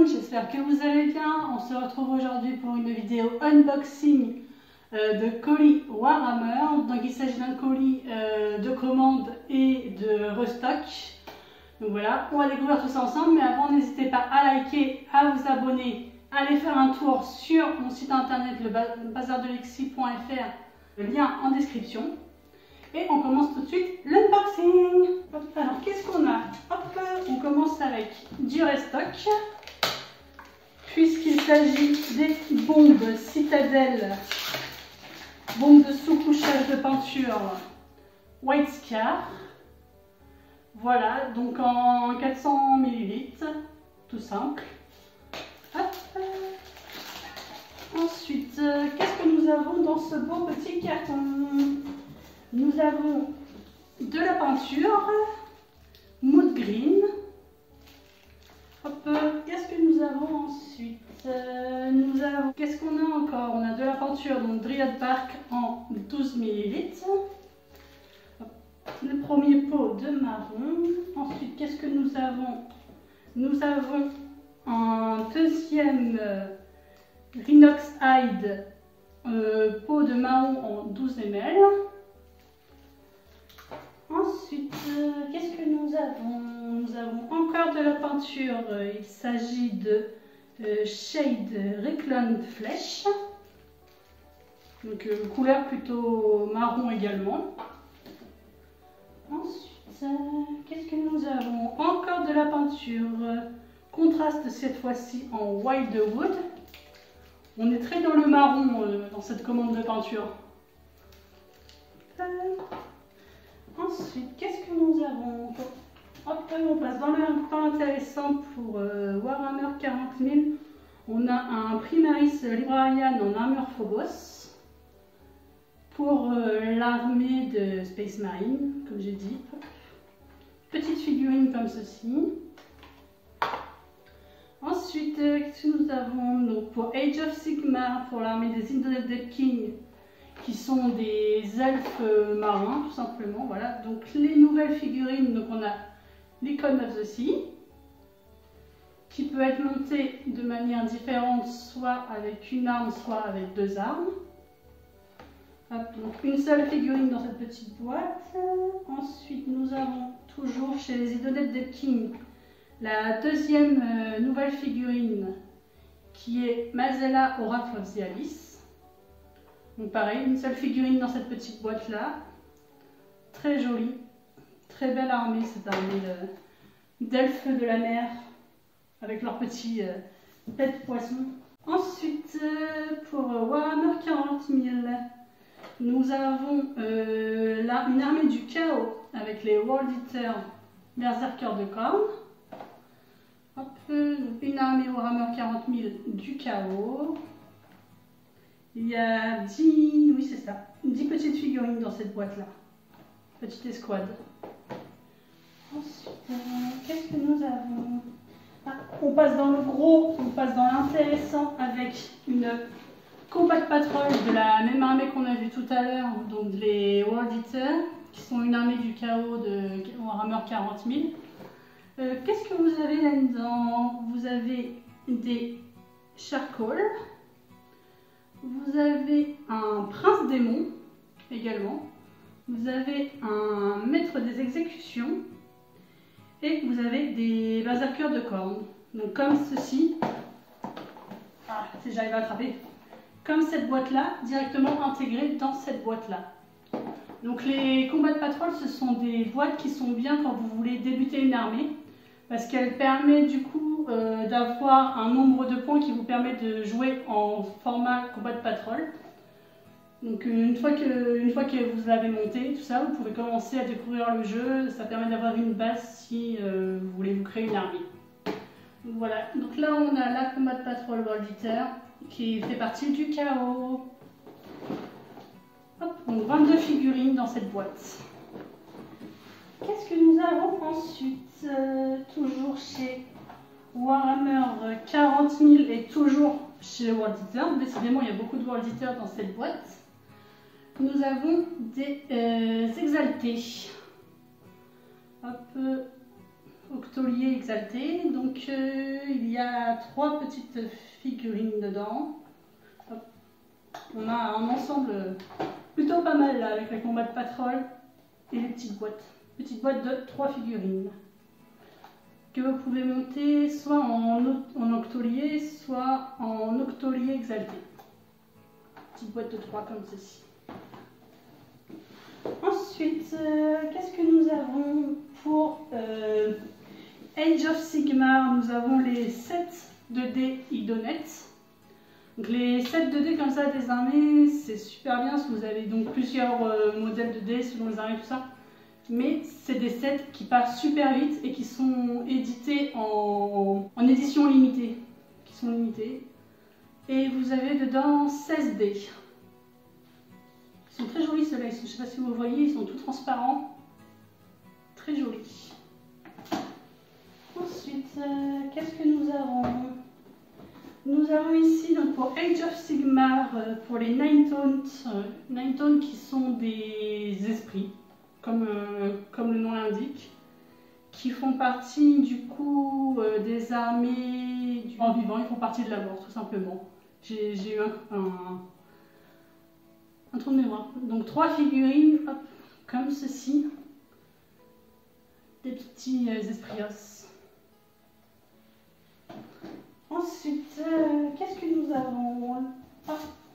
j'espère que vous allez bien. On se retrouve aujourd'hui pour une vidéo unboxing de colis Warhammer. Donc il s'agit d'un colis de commande et de restock. Donc voilà, on va découvrir tout ça ensemble, mais avant n'hésitez pas à liker, à vous abonner, à aller faire un tour sur mon site internet le bazardelexi.fr, le lien en description. Et on commence tout de suite l'unboxing. Alors qu'est-ce qu'on a? Hop, on commence avec du restock, puisqu'il s'agit des bombes Citadel, bombes de sous-couchage de peinture White Scar. Voilà, donc en 400 ml, tout simple. Hop. Ensuite, qu'est-ce que nous avons dans ce beau petit carton? Nous avons de la peinture Mood Green. Hop, qu'est-ce que nous avons ensuite? Qu'est-ce qu'on a encore? On a de la peinture, donc Dryad Bark en 12 ml. Le premier pot de marron. Ensuite, qu'est-ce que nous avons? Nous avons un deuxième Rhinox Hide pot de marron en 12 ml. Ensuite, qu'est-ce que nous avons? Nous avons encore de la peinture. Il s'agit de Shade Reclaimed Flesh. Donc, couleur plutôt marron également. Ensuite, qu'est-ce que nous avons? Encore de la peinture. Contraste cette fois-ci en Wildwood. On est très dans le marron dans cette commande de peinture. Ensuite, qu'est-ce que nous avons? Hop, on passe dans le temps intéressant pour Warhammer 40 000. On a un Primaris Librarian en armure Phobos pour l'armée de Space Marine, comme j'ai dit. Petite figurine comme ceci. Ensuite, qu'est-ce que nous avons? Donc, pour Age of Sigmar, pour l'armée des Indonesian King, qui sont des elfes marins, tout simplement. Voilà, donc les nouvelles figurines, donc on a l'Icon of the Sea, qui peut être montée de manière différente, soit avec une arme, soit avec deux armes. Hop, donc une seule figurine dans cette petite boîte. Ensuite, nous avons toujours chez les Indonesian King la deuxième nouvelle figurine, qui est Mazella Oracle of the Abyss. Donc pareil, une seule figurine dans cette petite boîte là. Très jolie, très belle armée, cette armée d'elfes de la mer avec leurs petits têtes poissons. Ensuite, pour Warhammer 40 000, nous avons une armée du chaos avec les World Eaters Berserkers de Khorne. Hop, une armée Warhammer 40 000 du chaos. Il y a 10, oui c'est ça, 10 petites figurines dans cette boîte là. Petite escouade. Ensuite, qu'est-ce que nous avons? On passe dans le gros, on passe dans l'intéressant avec une Combat Patrol de la même armée qu'on a vu tout à l'heure, donc les World Eaters, qui sont une armée du chaos de Warhammer 40 000. Qu'est-ce que vous avez là-dedans? Vous avez des Charcoal. Vous avez un prince démon également. Vous avez un maître des exécutions. Et vous avez des berserkers de Khorne. Donc comme ceci. Ah, si j'arrive à attraper. Comme cette boîte-là, directement intégrée dans cette boîte-là. Donc les Combat Patrol, ce sont des boîtes qui sont bien quand vous voulez débuter une armée. Parce qu'elle permet du coup d'avoir un nombre de points qui vous permet de jouer en format Combat Patrol. Donc une fois que vous l'avez monté, tout ça, vous pouvez commencer à découvrir le jeu. Ça permet d'avoir une base si vous voulez vous créer une armée. Donc voilà, donc là on a la Combat Patrol World Eater qui fait partie du chaos. Hop, donc 22 figurines dans cette boîte. Qu'est-ce que nous avons ensuite? Toujours chez Warhammer 40 000 et toujours chez World Eater. Décidément, il y a beaucoup de World Eater dans cette boîte. Nous avons des exaltés. Hop, Octolier exalté. Donc il y a 3 petites figurines dedans. Hop. On a un ensemble plutôt pas mal là, avec les combats de patrol et les petites boîtes. Petite boîte de 3 figurines que vous pouvez monter soit en octolier, soit en octolier exalté. Petite boîte de 3 comme ceci. Ensuite, qu'est-ce que nous avons pour Age of Sigmar? Nous avons les sets 2D Idonet. Donc les sets 2D comme ça des armées, c'est super bien parce que vous avez donc plusieurs modèles de dés selon les armées tout ça. Mais c'est des sets qui passent super vite et qui sont édités en édition limitée. Qui sont limités. Et vous avez dedans 16 dés. Ils sont très jolis ceux-là, je ne sais pas si vous voyez, ils sont tout transparents. Très jolis. Ensuite, qu'est-ce que nous avons? Nous avons ici donc, pour Age of Sigmar, pour les Nine Taunts qui sont des esprits. Comme le nom l'indique, qui font partie du coup des armées du vent vivant, ils font partie de la mort tout simplement. J'ai eu un trou de mémoire. Donc 3 figurines, hop, comme ceci, des petits esprios. Ensuite, qu'est-ce que nous avons?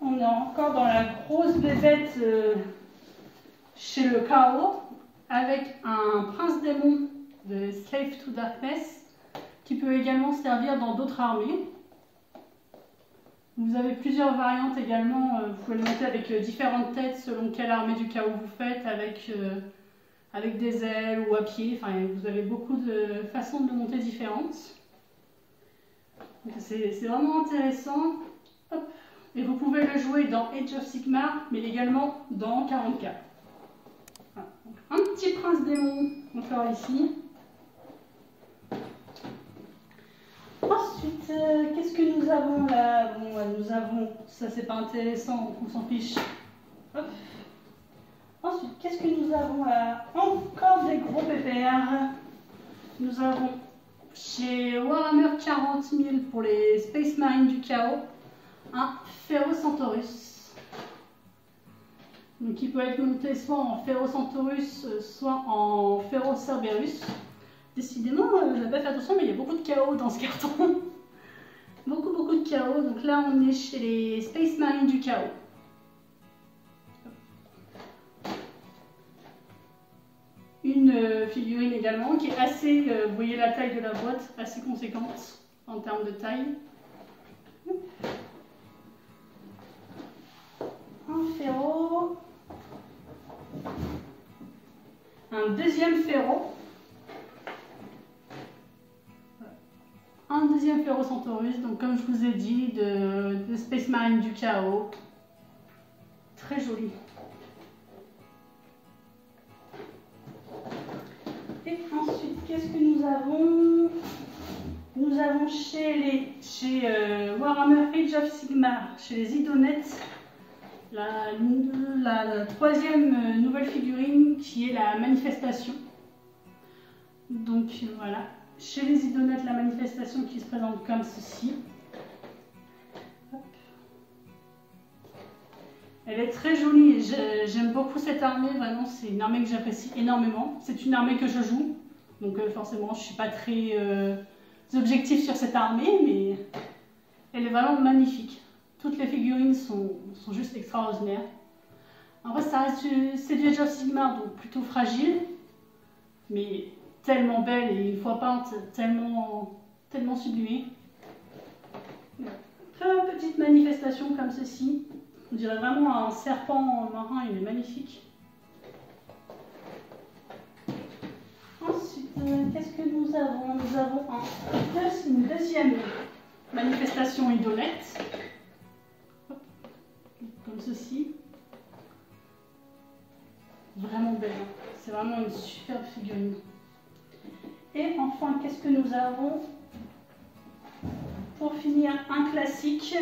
On est encore dans la grosse bébête chez le chaos, avec un prince démon de Slave to Darkness qui peut également servir dans d'autres armées. Vous avez plusieurs variantes également, vous pouvez le monter avec différentes têtes selon quelle armée du chaos vous faites, avec des ailes ou à pied, enfin vous avez beaucoup de façons de le monter différentes. C'est vraiment intéressant. Hop. Et vous pouvez le jouer dans Age of Sigmar, mais également dans 40K. Voilà. Un petit prince démon encore ici. Ensuite, qu'est-ce que nous avons là? Bon, nous avons, ça c'est pas intéressant, on s'en fiche. Hop. Ensuite, qu'est-ce que nous avons là? Encore des gros pépères. Nous avons chez Warhammer 40 000 pour les Space Marines du chaos, un Ferrocentaurus. Donc il peut être monté soit en Ferrocentaurus, soit en Ferrocerberus. Décidément, je n'ai pas fait attention, mais il y a beaucoup de chaos dans ce carton. beaucoup de chaos. Donc là, on est chez les Space Marines du chaos. Une figurine également qui est assez, vous voyez la taille de la boîte, assez conséquente en termes de taille. Un ferro. Un deuxième ferro. Un deuxième Ferrocentaurus, donc comme je vous ai dit, de Space Marine du chaos. Très joli. Et ensuite, qu'est-ce que nous avons? Nous avons chez Warhammer Age of Sigmar, chez les Idonet, la troisième nouvelle figurine qui est la manifestation. Donc voilà, chez les Idonet, la manifestation qui se présente comme ceci. Hop. Elle est très jolie et j'aime beaucoup cette armée, vraiment c'est une armée que j'apprécie énormément. C'est une armée que je joue, donc forcément je ne suis pas très objectif sur cette armée, mais elle est vraiment magnifique. Toutes les figurines sont juste extraordinaires. En vrai, c'est du Age of Sigmar, donc plutôt fragile, mais tellement belle et une fois peinte, tellement sublimée. Petite manifestation comme ceci. On dirait vraiment un serpent marin, il est magnifique. Ensuite, qu'est-ce que nous avons? Nous avons une deuxième manifestation idolette. Comme ceci. Vraiment belle. C'est vraiment une superbe figurine. Et enfin, qu'est-ce que nous avons? Pour finir, un classique.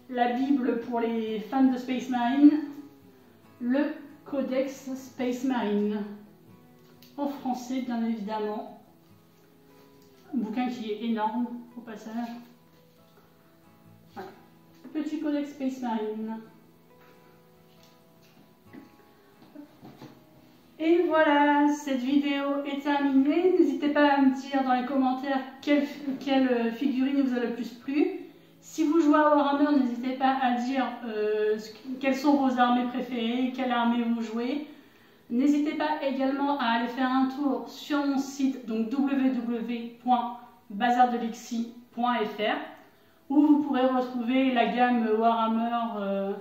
La Bible pour les fans de Space Marine. Le Codex Space Marine. En français, bien évidemment. Un bouquin qui est énorme au passage. Voilà. Petit codex Space Marine. Et voilà, cette vidéo est terminée. N'hésitez pas à me dire dans les commentaires quelle figurine vous a le plus plu. Si vous jouez à Warhammer, n'hésitez pas à dire quelles sont vos armées préférées, quelle armée vous jouez. N'hésitez pas également à aller faire un tour sur mon site, donc www.bazardelexi.fr, où vous pourrez retrouver la gamme Warhammer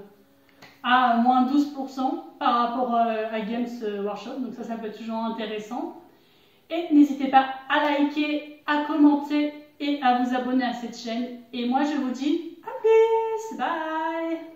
à moins 12% par rapport à Games Workshop, donc ça peut être toujours intéressant. Et n'hésitez pas à liker, à commenter et à vous abonner à cette chaîne. Et moi je vous dis à plus, bye!